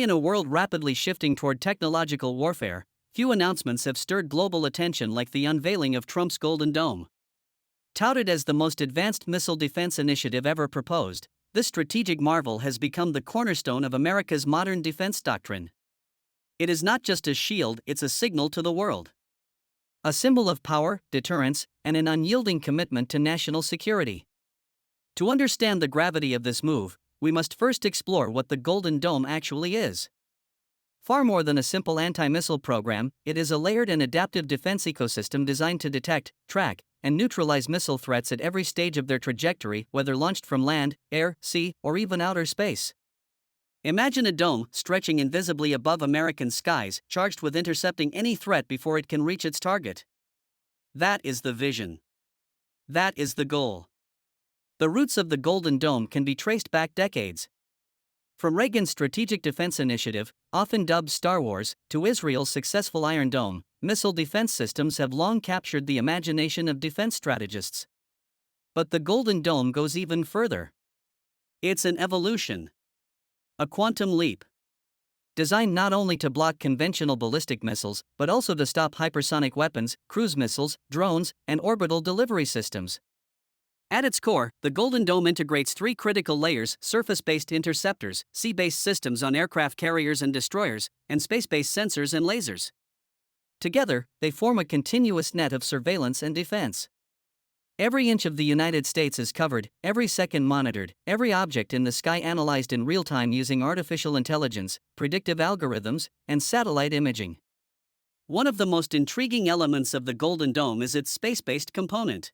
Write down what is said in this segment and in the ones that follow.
In a world rapidly shifting toward technological warfare, few announcements have stirred global attention like the unveiling of Trump's Golden Dome. Touted as the most advanced missile defense initiative ever proposed, this strategic marvel has become the cornerstone of America's modern defense doctrine. It is not just a shield, it's a signal to the world. A symbol of power, deterrence, and an unyielding commitment to national security. To understand the gravity of this move, we must first explore what the Golden Dome actually is. Far more than a simple anti-missile program, it is a layered and adaptive defense ecosystem designed to detect, track, and neutralize missile threats at every stage of their trajectory, whether launched from land, air, sea, or even outer space. Imagine a dome stretching invisibly above American skies, charged with intercepting any threat before it can reach its target. That is the vision. That is the goal. The roots of the Golden Dome can be traced back decades. From Reagan's Strategic Defense Initiative, often dubbed Star Wars, to Israel's successful Iron Dome, missile defense systems have long captured the imagination of defense strategists. But the Golden Dome goes even further. It's an evolution. A quantum leap. Designed not only to block conventional ballistic missiles, but also to stop hypersonic weapons, cruise missiles, drones, and orbital delivery systems. At its core, the Golden Dome integrates three critical layers: surface-based interceptors, sea-based systems on aircraft carriers and destroyers, and space-based sensors and lasers. Together, they form a continuous net of surveillance and defense. Every inch of the United States is covered, every second monitored, every object in the sky analyzed in real time using artificial intelligence, predictive algorithms, and satellite imaging. One of the most intriguing elements of the Golden Dome is its space-based component.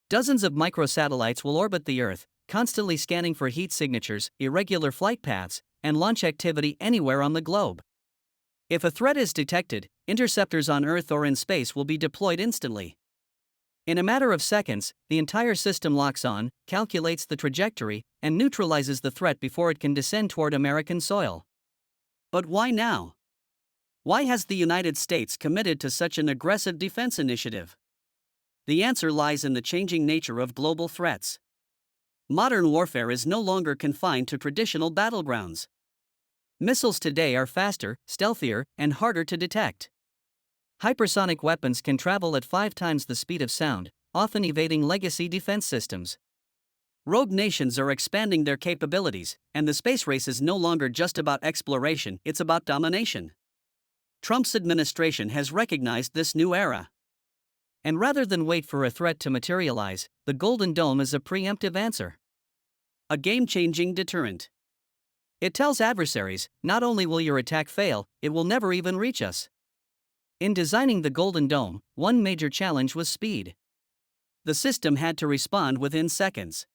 Dozens of microsatellites will orbit the Earth, constantly scanning for heat signatures, irregular flight paths, and launch activity anywhere on the globe. If a threat is detected, interceptors on Earth or in space will be deployed instantly. In a matter of seconds, the entire system locks on, calculates the trajectory, and neutralizes the threat before it can descend toward American soil. But why now? Why has the United States committed to such an aggressive defense initiative? The answer lies in the changing nature of global threats. Modern warfare is no longer confined to traditional battlegrounds. Missiles today are faster, stealthier, and harder to detect. Hypersonic weapons can travel at 5 times the speed of sound, often evading legacy defense systems. Rogue nations are expanding their capabilities, and the space race is no longer just about exploration, it's about domination. Trump's administration has recognized this new era. And rather than wait for a threat to materialize, the Golden Dome is a preemptive answer. A game-changing deterrent. It tells adversaries, not only will your attack fail, it will never even reach us. In designing the Golden Dome, one major challenge was speed. The system had to respond within seconds.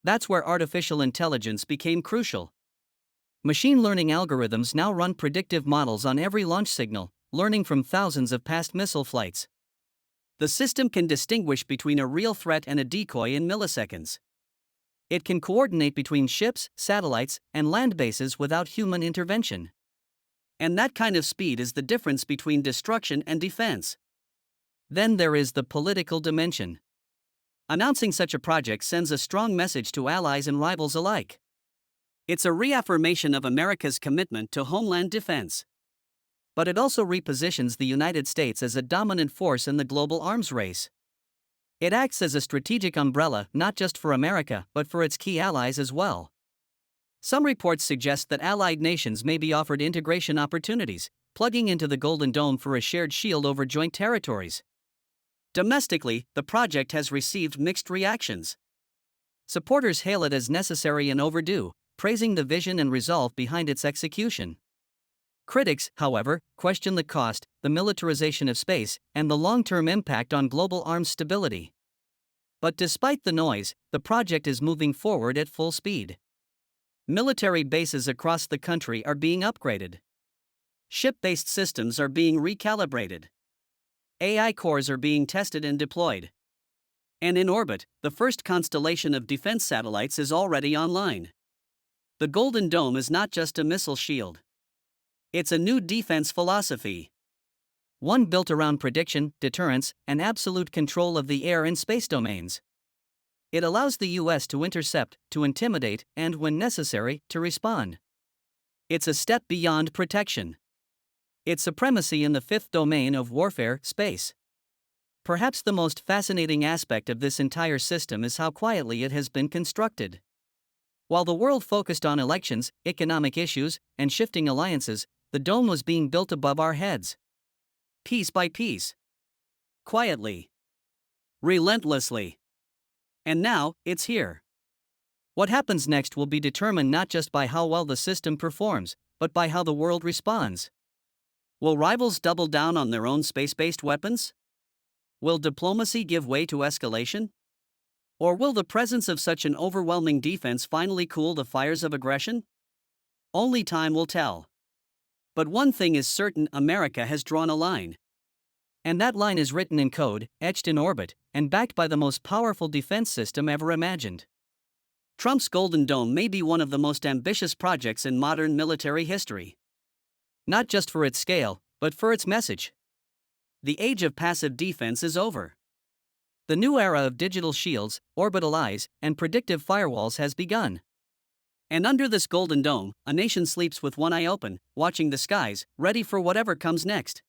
That's where artificial intelligence became crucial. Machine learning algorithms now run predictive models on every launch signal, learning from thousands of past missile flights. The system can distinguish between a real threat and a decoy in milliseconds. It can coordinate between ships, satellites, and land bases without human intervention. And that kind of speed is the difference between destruction and defense. Then there is the political dimension. Announcing such a project sends a strong message to allies and rivals alike. It's a reaffirmation of America's commitment to homeland defense. But it also repositions the United States as a dominant force in the global arms race. It acts as a strategic umbrella not just for America but for its key allies as well. Some reports suggest that allied nations may be offered integration opportunities, plugging into the Golden Dome for a shared shield over joint territories. Domestically, the project has received mixed reactions. Supporters hail it as necessary and overdue, praising the vision and resolve behind its execution. Critics, however, question the cost, the militarization of space, and the long-term impact on global arms stability. But despite the noise, the project is moving forward at full speed. Military bases across the country are being upgraded. Ship-based systems are being recalibrated. AI cores are being tested and deployed. And in orbit, the first constellation of defense satellites is already online. The Golden Dome is not just a missile shield. It's a new defense philosophy. One built around prediction, deterrence, and absolute control of the air and space domains. It allows the U.S. to intercept, to intimidate, and, when necessary, to respond. It's a step beyond protection. It's supremacy in the fifth domain of warfare, space. Perhaps the most fascinating aspect of this entire system is how quietly it has been constructed. While the world focused on elections, economic issues, and shifting alliances, the dome was being built above our heads. Piece by piece. Quietly. Relentlessly. And now, it's here. What happens next will be determined not just by how well the system performs, but by how the world responds. Will rivals double down on their own space-based weapons? Will diplomacy give way to escalation? Or will the presence of such an overwhelming defense finally cool the fires of aggression? Only time will tell. But one thing is certain: America has drawn a line. And that line is written in code, etched in orbit, and backed by the most powerful defense system ever imagined. Trump's Golden Dome may be one of the most ambitious projects in modern military history. Not just for its scale, but for its message. The age of passive defense is over. The new era of digital shields, orbital eyes, and predictive firewalls has begun. And under this Golden Dome, a nation sleeps with one eye open, watching the skies, ready for whatever comes next.